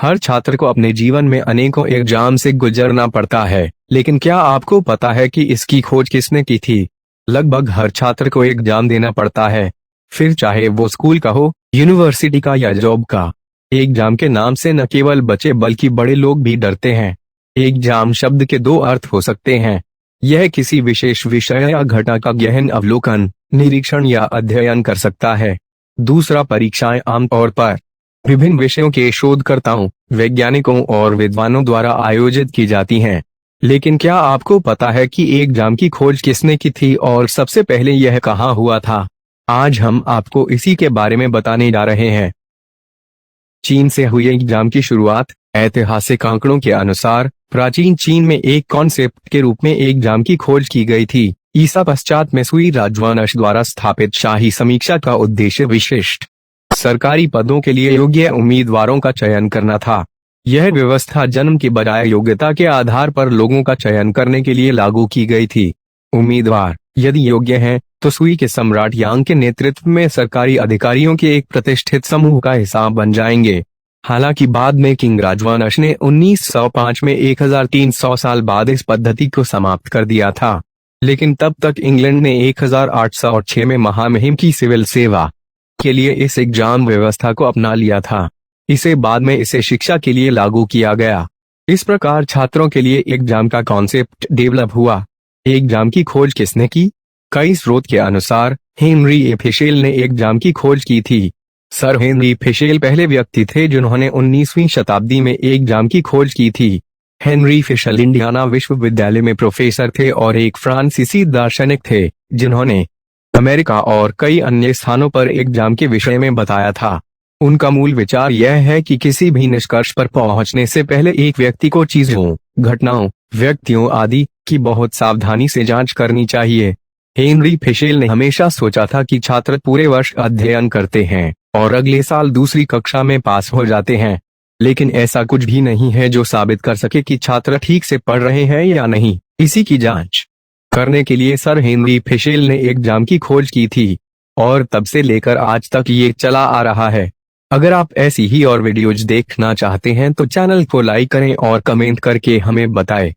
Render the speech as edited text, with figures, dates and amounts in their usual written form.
हर छात्र को अपने जीवन में अनेकों एग्जाम से गुजरना पड़ता है, लेकिन क्या आपको पता है कि इसकी खोज किसने की थी? लगभग हर छात्र को एग्जाम देना पड़ता है, फिर चाहे वो स्कूल का हो, यूनिवर्सिटी का या जॉब का। एग्जाम के नाम से न केवल बच्चे बल्कि बड़े लोग भी डरते हैं। एग्जाम शब्द के दो अर्थ हो सकते हैं। यह किसी विशेष विषय या घटना का गहन अवलोकन, निरीक्षण या अध्ययन कर सकता है। दूसरा, परीक्षाएं आमतौर पर विभिन्न विषयों के शोधकर्ताओं, वैज्ञानिकों और विद्वानों द्वारा आयोजित की जाती हैं। लेकिन क्या आपको पता है कि एग्जाम की खोज किसने की थी और सबसे पहले यह कहाँ हुआ था? आज हम आपको इसी के बारे में बताने जा रहे हैं। चीन से हुई एग्जाम की शुरुआत। ऐतिहासिक आंकड़ों के अनुसार प्राचीन चीन में एक कॉन्सेप्ट के रूप में एग्जाम की खोज की गई थी। ईसा पश्चात में सुई राजवंश द्वारा स्थापित शाही समीक्षा का उद्देश्य विशिष्ट सरकारी पदों के लिए योग्य उम्मीदवारों का चयन करना था। यह व्यवस्था जन्म के बजाय योग्यता के आधार पर लोगों का चयन करने के लिए लागू की गई थी। उम्मीदवार यदि योग्य हैं, तो सुई के सम्राट यांग के नेतृत्व में सरकारी अधिकारियों के एक प्रतिष्ठित समूह का हिस्सा बन जाएंगे। हालांकि बाद में किंग राजवंश ने 1905 में 1300 साल बाद इस पद्धति को समाप्त कर दिया था। लेकिन तब तक इंग्लैंड ने 1806 में महामहिम की सिविल सेवा के लिए इस एग्जाम व्यवस्था को अपना लिया था। इसे बाद में इसे शिक्षा के लिए लागू किया गया। इस प्रकार छात्रों के लिए एग्जाम का कॉन्सेप्ट डेवलप हुआ। एग्जाम की खोज किसने की? कई स्रोत के अनुसार हेनरी ए फिशेल ने एग्जाम की खोज की थी। सर हेनरी फिशेल पहले व्यक्ति थे जिन्होंने 19वीं शताब्दी में एग्जाम की खोज की थी। हेनरी फिशेल इंडियाना विश्वविद्यालय में प्रोफेसर थे और एक फ्रांसीसी दार्शनिक थे जिन्होंने अमेरिका और कई अन्य स्थानों पर एग्जाम के विषय में बताया था। उनका मूल विचार यह है कि किसी भी निष्कर्ष पर पहुंचने से पहले एक व्यक्ति को चीजों, घटनाओं, व्यक्तियों आदि की बहुत सावधानी से जांच करनी चाहिए। हेनरी फिशेल ने हमेशा सोचा था कि छात्र पूरे वर्ष अध्ययन करते हैं और अगले साल दूसरी कक्षा में पास हो जाते हैं, लेकिन ऐसा कुछ भी नहीं है जो साबित कर सके कि छात्र ठीक से पढ़ रहे हैं या नहीं। इसी की जांच करने के लिए सर हेनरी फिशेल ने एग्जाम की खोज की थी और तब से लेकर आज तक ये चला आ रहा है। अगर आप ऐसी ही और वीडियोज देखना चाहते हैं तो चैनल को लाइक करें और कमेंट करके हमें बताएं।